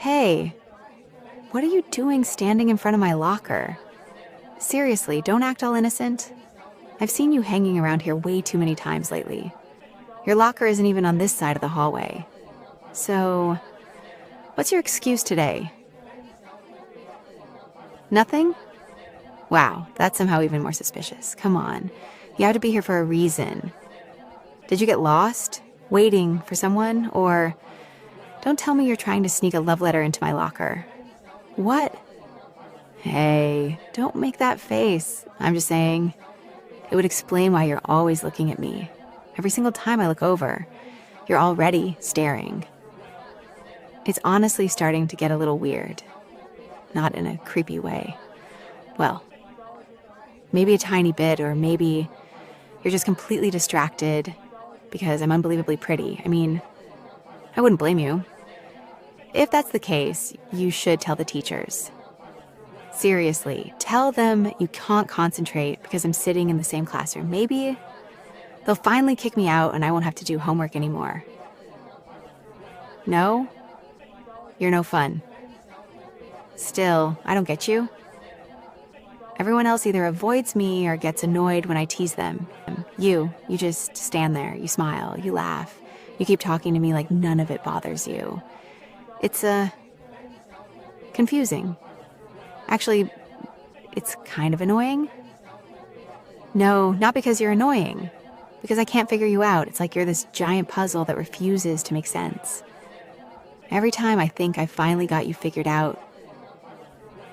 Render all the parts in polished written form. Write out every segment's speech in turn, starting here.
Hey, what are you doing standing in front of my locker? Seriously, don't act all innocent. I've seen you hanging around here way too many times lately. Your locker isn't even on this side of the hallway. So, what's your excuse today? Nothing? Wow, that's somehow even more suspicious. Come on, you have to be here for a reason. Did you get lost? Waiting for someone? Or don't tell me you're trying to sneak a love letter into my locker. What? Hey, don't make that face. I'm just saying, it would explain why you're always looking at me. Every single time I look over, you're already staring. It's honestly starting to get a little weird. Not in a creepy way. Well, maybe a tiny bit, or maybe you're just completely distracted because I'm unbelievably pretty. I mean, I wouldn't blame you. If that's the case, you should tell the teachers. Seriously, tell them you can't concentrate because I'm sitting in the same classroom. Maybe they'll finally kick me out and I won't have to do homework anymore. No? You're no fun. Still, I don't get you. Everyone else either avoids me or gets annoyed when I tease them. You just stand there, you smile, you laugh. You keep talking to me like none of it bothers you. It's, confusing. Actually, it's kind of annoying. No, not because you're annoying. Because I can't figure you out. It's like you're this giant puzzle that refuses to make sense. Every time I think I finally got you figured out,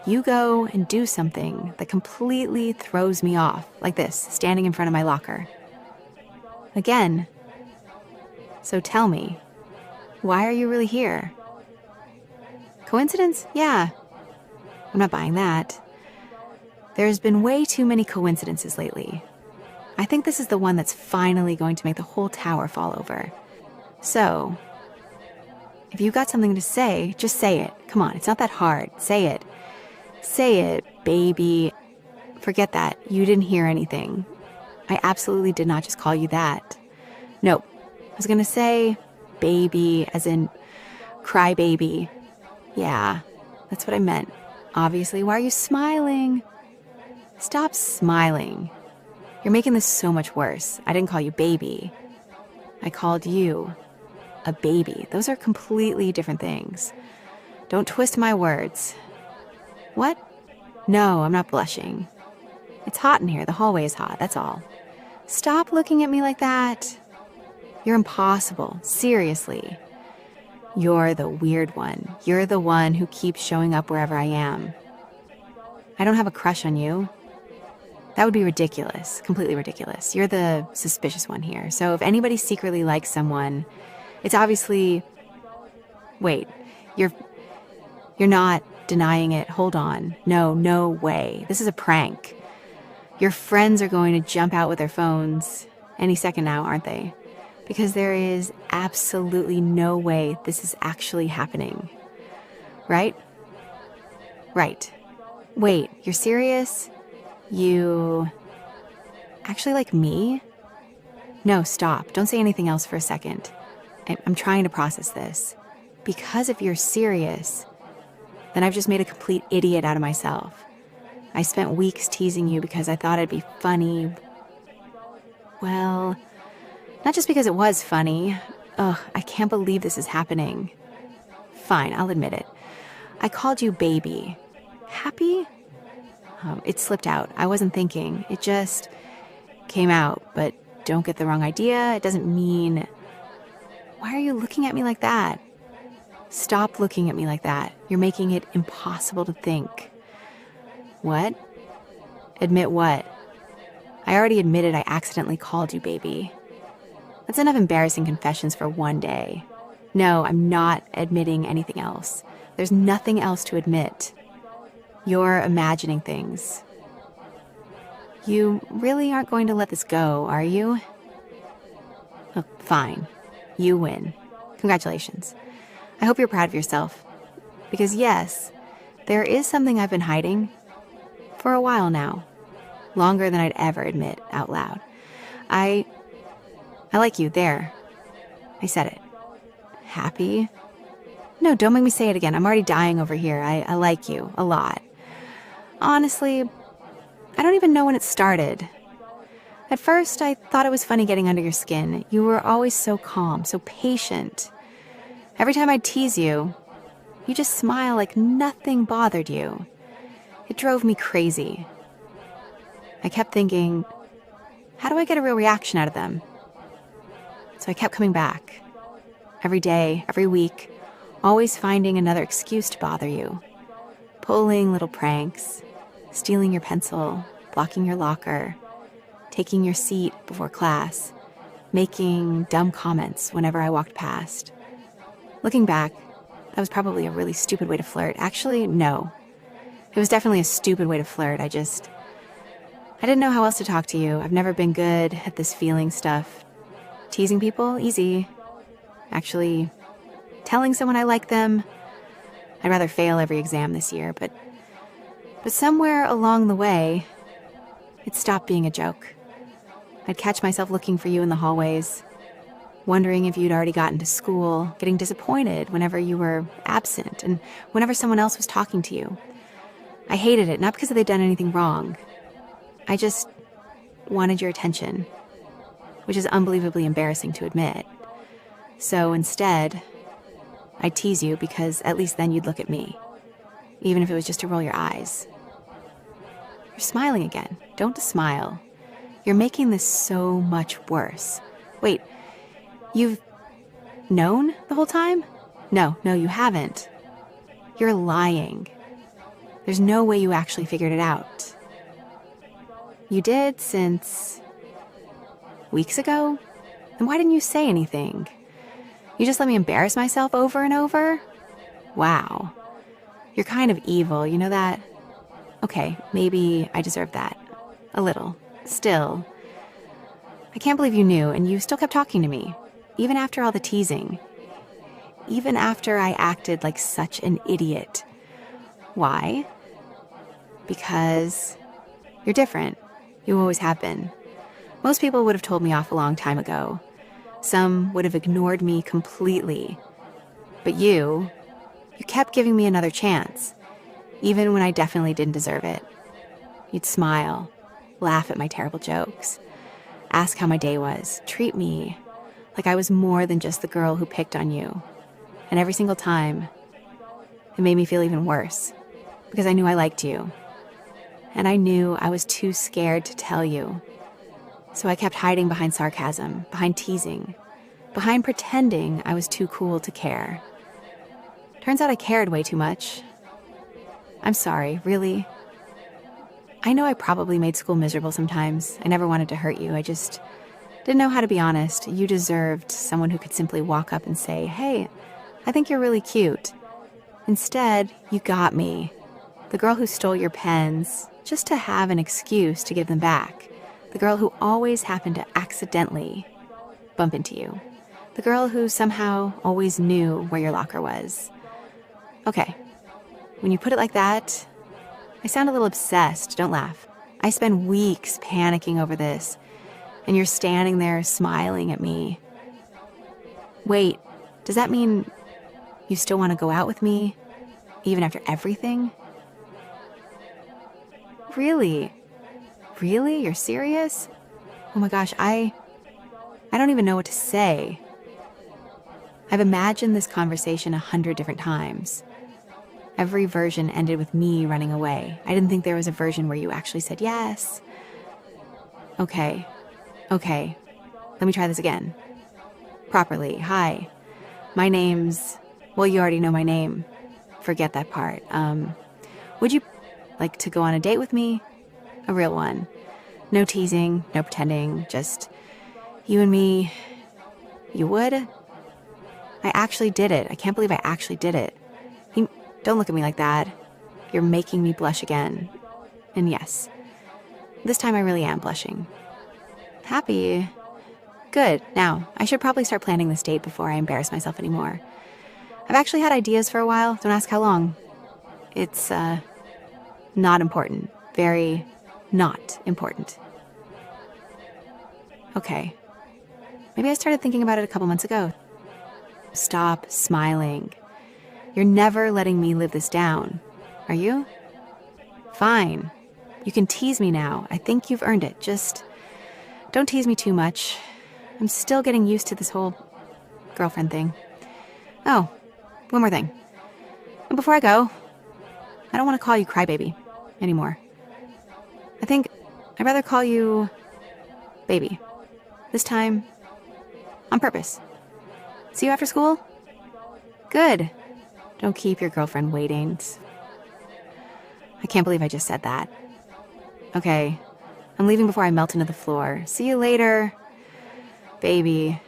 you go and do something that completely throws me off, like this, standing in front of my locker. Again. So tell me, why are you really here? Coincidence? Yeah. I'm not buying that. There's been way too many coincidences lately. I think this is the one that's finally going to make the whole tower fall over. So, if you've got something to say, just say it. Come on, it's not that hard. Say it. Say it, baby. Forget that. You didn't hear anything. I absolutely did not just call you that. Nope. I was gonna say baby, as in cry baby. Yeah, that's what I meant. Obviously, why are you smiling? Stop smiling. You're making this so much worse. I didn't call you baby. I called you a baby. Those are completely different things. Don't twist my words. What? No, I'm not blushing. It's hot in here. The hallway is hot, that's all. Stop looking at me like that. You're impossible. Seriously. You're the weird one. You're the one who keeps showing up wherever I am. I don't have a crush on you. That would be ridiculous. Completely ridiculous. You're the suspicious one here. So if anybody secretly likes someone, it's obviously... Wait, you're not denying it. Hold on. No way. This is a prank. Your friends are going to jump out with their phones any second now, aren't they? Because there is absolutely no way this is actually happening. Right? Right. Wait, you're serious? You actually like me? No, stop. Don't say anything else for a second. I'm trying to process this. Because if you're serious, then I've just made a complete idiot out of myself. I spent weeks teasing you because I thought it'd be funny. Well, not just because it was funny. Ugh, I can't believe this is happening. Fine, I'll admit it. I called you baby. Happy? It slipped out. I wasn't thinking. It just came out. But don't get the wrong idea. It doesn't mean... Why are you looking at me like that? Stop looking at me like that. You're making it impossible to think. What? Admit what? I already admitted I accidentally called you baby. That's enough embarrassing confessions for one day. No, I'm not admitting anything else. There's nothing else to admit. You're imagining things. You really aren't going to let this go, are you? Oh, fine. You win. Congratulations. I hope you're proud of yourself. Because yes, there is something I've been hiding for a while now. Longer than I'd ever admit out loud. I like you, there. I said it. Happy? No, don't make me say it again. I'm already dying over here. I like you a lot. Honestly, I don't even know when it started. At first, I thought it was funny getting under your skin. You were always so calm, so patient. Every time I'd tease you, you just smile like nothing bothered you. It drove me crazy. I kept thinking, how do I get a real reaction out of them? So I kept coming back. Every day, every week, always finding another excuse to bother you. Pulling little pranks, stealing your pencil, blocking your locker, taking your seat before class, making dumb comments whenever I walked past. Looking back, that was probably a really stupid way to flirt. Actually, no. It was definitely a stupid way to flirt. I didn't know how else to talk to you. I've never been good at this feeling stuff. Teasing people, easy. Actually, telling someone I like them, I'd rather fail every exam this year, but somewhere along the way, it stopped being a joke. I'd catch myself looking for you in the hallways, wondering if you'd already gotten to school, getting disappointed whenever you were absent and whenever someone else was talking to you. I hated it, not because they'd done anything wrong. I just wanted your attention, which is unbelievably embarrassing to admit. So instead, I'd tease you because at least then you'd look at me, even if it was just to roll your eyes. You're smiling again. Don't smile. You're making this so much worse. Wait, you've known the whole time? No, you haven't. You're lying. There's no way you actually figured it out. You did since weeks ago? Then why didn't you say anything? You just let me embarrass myself over and over? Wow. You're kind of evil, you know that? Okay, maybe I deserve that. A little. Still. I can't believe you knew, and you still kept talking to me. Even after all the teasing. Even after I acted like such an idiot. Why? Because you're different. You always have been. Most people would have told me off a long time ago. Some would have ignored me completely. But you kept giving me another chance, even when I definitely didn't deserve it. You'd smile, laugh at my terrible jokes, ask how my day was, treat me like I was more than just the girl who picked on you. And every single time, it made me feel even worse, because I knew I liked you. And I knew I was too scared to tell you. So I kept hiding behind sarcasm, behind teasing, behind pretending I was too cool to care. Turns out I cared way too much. I'm sorry, really. I know I probably made school miserable sometimes. I never wanted to hurt you. I just didn't know how to be honest. You deserved someone who could simply walk up and say, "Hey, I think you're really cute." Instead, you got me. The girl who stole your pens just to have an excuse to give them back. The girl who always happened to accidentally bump into you. The girl who somehow always knew where your locker was. Okay, when you put it like that, I sound a little obsessed. Don't laugh. I spend weeks panicking over this, and you're standing there smiling at me. Wait, does that mean you still want to go out with me, even after everything? Really? Really? You're serious? Oh my gosh, I don't even know what to say. I've imagined this conversation 100 different times. Every version ended with me running away. I didn't think there was a version where you actually said yes. Okay. Let me try this again. Properly. Hi. My name's... Well, you already know my name. Forget that part. Would you like to go on a date with me? A real one. No teasing, no pretending, just you and me. You would? I actually did it. I can't believe I actually did it. Don't look at me like that. You're making me blush again. And yes, this time I really am blushing. Happy? Good. Now, I should probably start planning this date before I embarrass myself anymore. I've actually had ideas for a while. Don't ask how long. It's, not important. Very not important. Okay. Maybe I started thinking about it a couple months ago. Stop smiling. You're never letting me live this down, are you? Fine. You can tease me now. I think you've earned it. Just don't tease me too much. I'm still getting used to this whole girlfriend thing. Oh, one more thing. And before I go, I don't want to call you crybaby anymore. I think I'd rather call you baby. This time, on purpose. See you after school? Good. Don't keep your girlfriend waiting. I can't believe I just said that. Okay, I'm leaving before I melt into the floor. See you later, baby.